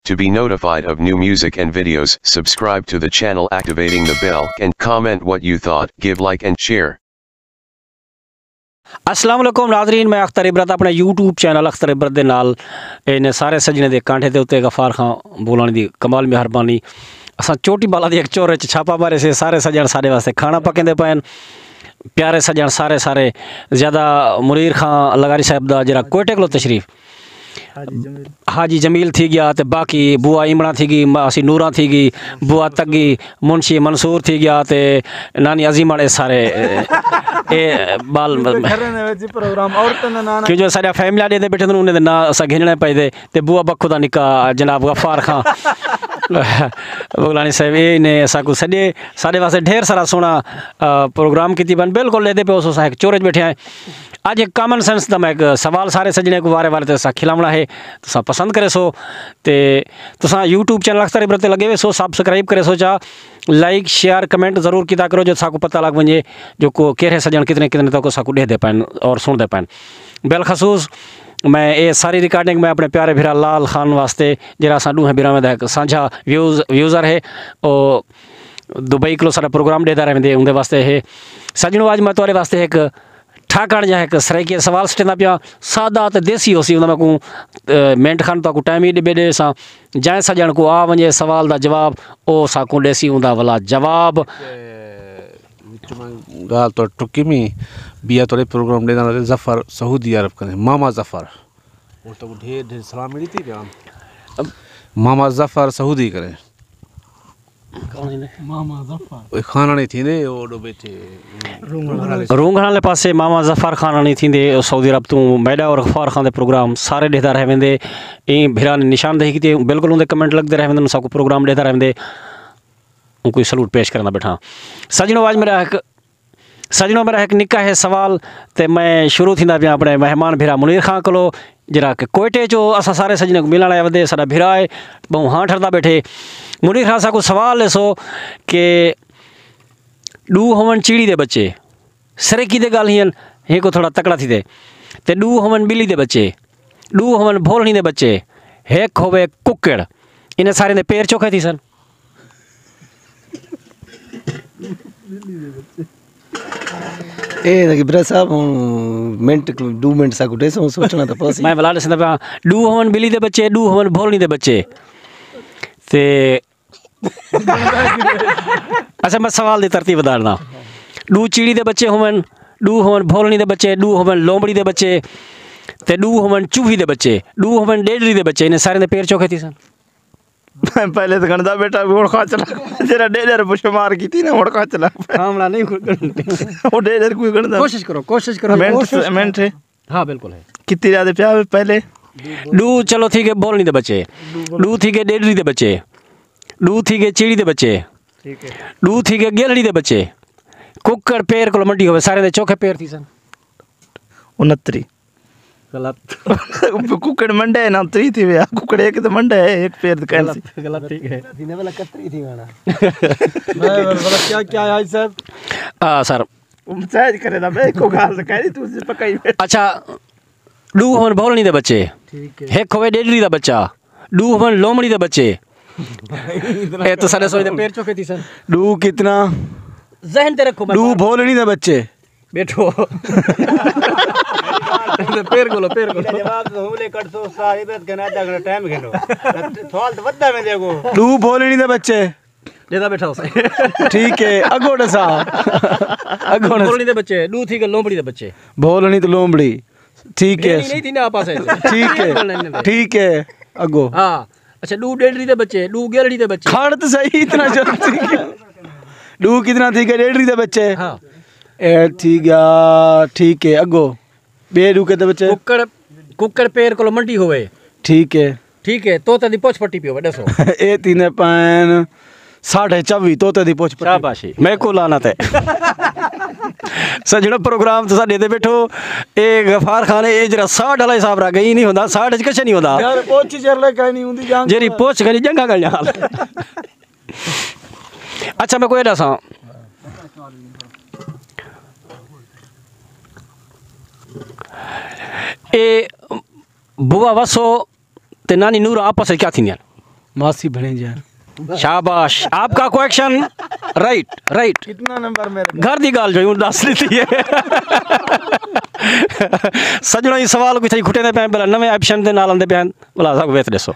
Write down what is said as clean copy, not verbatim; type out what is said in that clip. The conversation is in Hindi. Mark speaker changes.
Speaker 1: To be notified of new music and videos, subscribe to the channel activating the bell and comment what you thought, give like and share.
Speaker 2: अस्सलाम वालेकुम नाज़रीन, मैं अख्तर इबरत अपने यूट्यूब चैनल अख्तर इबरत दे नाल इन्हें सारे सजने दे कांठे दे उत्ते गफार खां बोलने दी कमाल मेहरबानी। असां चोटी बाला दी एक चोरे च छापा मारे से सारे सजन साढ़े वास्ते खाना पकेंदे पैन। प्यारे सजन सारे ज़्यादा मुनीर खां लगारी साहब दा जरा कोयटे को तशरीफ हाजी जमील थी गया, तो बाकी बुआ इमड़ा थी गई, असी नूरा थी गई, बुआ तगी मुंशी मंसूर थी गया, तो नानी अजीमा सारे बाल कि जो साढ़ा फैमिली दे बैठे उन्हें ना अस घिंजने पे ते बुआ बखू का निका जनाब गफार खां बगलानी साहब ये ने असाकू सॼे साढ़े वास्ते ढेर सारा सोना प्रोग्राम की बन बिल्कुल लेते पे उस एक चोरे बैठे हैं। आज एक कॉमन सेंस का मैं एक सवाल सारे सजने को वारे वारे तो खिलावना है, तो पसंद करे सो ते तुसा यूट्यूब चैनल अख्तर इबरत लगे हुए सो सब्सक्राइब करे सो चा लाइक शेयर कमेंट ज़रूर किया करो जो साकू पता लग वजे जो को कहिड़े सजन कितने कितने तक साकू दे पैन और सुन दे पैन। बिलखसूस मैं ये सारी रिकॉर्डिंग में अपने प्यारे भिरा लाल खान वास्ते जरा असा दूहें भिरा में साझा व्यूज़र है और दुबई को सारा प्रोग्राम देता रहते उनके वास्ते है। सजनों आज मैं तुहारे वास्ते एक ठाकण जा एक सराइकी सवाल सटेंदा पिया सादा तो देसी होसी उन को मिनट खन तो टाइम ही ॾे ॾे सां जंहिं सजण को आ वञे सवाल का जवाब ओ साकू ॾेसी उंदा वाला जवाब
Speaker 3: गाल तो टुकी में बिया तोड़े प्रोग्राम देना रहे जफ़र सऊदी अरब करे मामा जफ़र और तो ढेर ढेर सलाम मिली थी क्या मामा जफ़र सऊदी करे मामा जफ़र खाना नहीं थी ने ओडो बैठे
Speaker 2: रूंगणाले पासे मामा जफ़र खाना नहीं थी सऊदी अरब तू मैडा और गफार खान दे प्रोग्राम सारे ॾेता रह वेंदे ई भिरा ने निशानदेही की बिल्कुल उनके कमेंट लगते रह वेंदे साकू प्रोग्राम ॾेता रह वेंदे कोई सलूट पेश करना बैठा। सजनों आज मेरा एक निका है सवाल तो मैं शुरू थी पिया अपने मेहमान भिरा मुनीर खां को जरा कि कोयटे जो असा सारे सजने को मिलण आया वधे साडा भिरा है बहु हाँ ठरदा बैठे मुनीर खां साकू सवाल है सो कि डू होवन चीड़ी दे बच्चे सरेकी दे गाल हियन हे को थोड़ा तकड़ा थी ते डू होवन बिल्ली दे बच्चे डू होवन भोलनी दे बच्चे हेक होवे कुक्कड़ इन सारे दे पैर चोखे थी सन।
Speaker 4: ए ब्रा साहब मिनट 2 मिनट सा गुटे सोचना तो पस
Speaker 2: मैं बला दसदा पिया डू होवन बिल्ली दे बच्चे डू होवन भोलनी दे बच्चे ते अच्छा मैं सवाल दी तरतीब बता डू चीड़ी दे बच्चे होवन डू होवन भोलनी दे बच्चे डू होवन लोमड़ी दे बच्चे ते डू होवन चूही दे बच्चे डू होवन डेडरी दे बच्चे इन सारे दे पैर चौखे थी सन।
Speaker 4: पहले तो गणदा बेटा भी उड़ चला जरा डेडर पुश मार की थी ना उड़ चला हमला नहीं वो डेडर कोई गणदा कोशिश करो मिनट है
Speaker 2: हाँ बिल्कुल है
Speaker 4: कितनी ज्यादा प्यार पहले
Speaker 2: डू चलो थी के बोलनी दे बच्चे डू थी के डेडरी दे बच्चे डू थी के चीड़ी दे बच्चे
Speaker 4: ठीक है
Speaker 2: डू थी के गेलड़ी दे बच्चे कुक्कड़ पैर को मंडी होवे सारे दे चौखे पैर थी सन
Speaker 4: 69
Speaker 2: गलत
Speaker 4: कुक्कड़ मंडे है ना 3 थी वे कुक्कड़ एक तो मंडे है एक पैर
Speaker 2: गलत ठीक है
Speaker 4: दिने वाला 31 थी गाना मैं बोला क्या है साहब
Speaker 2: सर
Speaker 4: सहज करे ना मैं को गाल कह रही तू से पकाई
Speaker 2: अच्छा डू होवन भोलनी दे बच्चे
Speaker 4: ठीक है
Speaker 2: हेक होवे डेडरी दा बच्चा डू होवन लोमड़ी दे बच्चे ए तो सारे सोचे पैर चौखे थी सन।
Speaker 4: डू कितना
Speaker 2: जहन ते रखो
Speaker 4: डू भोलनी दे बच्चे
Speaker 2: बैठो पैर को
Speaker 5: जवाब तो हमले कट तो साहिबत के ना जागना टाइम घेनो सवाल तो वड्डा में देखो
Speaker 4: डू भोलनी दे बच्चे
Speaker 2: लेदा बैठा उसे
Speaker 4: ठीक है अगोड़ सा अगोड़
Speaker 2: भोलनी दे बच्चे डू थी के लोमड़ी दे बच्चे
Speaker 4: भोलनी तो लोमड़ी ठीक है
Speaker 2: नहीं थी ना आपस
Speaker 4: ठीक है अगो
Speaker 2: हाँ अच्छा डू डेडरी दे बच्चे डू गेलड़ी दे बच्चे
Speaker 4: खान तो सही इतना जल्दी डू कितना थी के डेडरी दे बच्चे
Speaker 2: हाँ
Speaker 4: ए ठीक है अगो बे डू के दे बच्चे
Speaker 2: कुक्कड़ पैर को मंडी होवे
Speaker 4: ठीक है
Speaker 2: तोते दी पोछ पट्टी पियो दसो
Speaker 4: ए तीने पैन 24.5 तोते दी पोछ पट्टी
Speaker 2: शाबाशी मैं को लाना थे सजनो प्रोग्राम तो साडे ते बैठो ए गफार खान ए जरा 60 वाला हिसाब रह गई नहीं होंदा 60 कुछ नहीं होंदा
Speaker 4: यार पोछ चरले काई नहीं हुंदी जान
Speaker 2: जेरी पोछ करी जंगा गल हाल अच्छा मैं कोई दसा ए बुआ वसो ते नानी नूरा आपस क्या थी मासी बने जान शाबाश आपका क्वेश्चन राइट
Speaker 4: कितना नंबर मेरे
Speaker 2: घर दी गाल जो दस लीती है सजणो ही सवाल कुछ घुटे पे भला नवे ऑप्शन दे नाल आंदे पे भला सब वेत दसो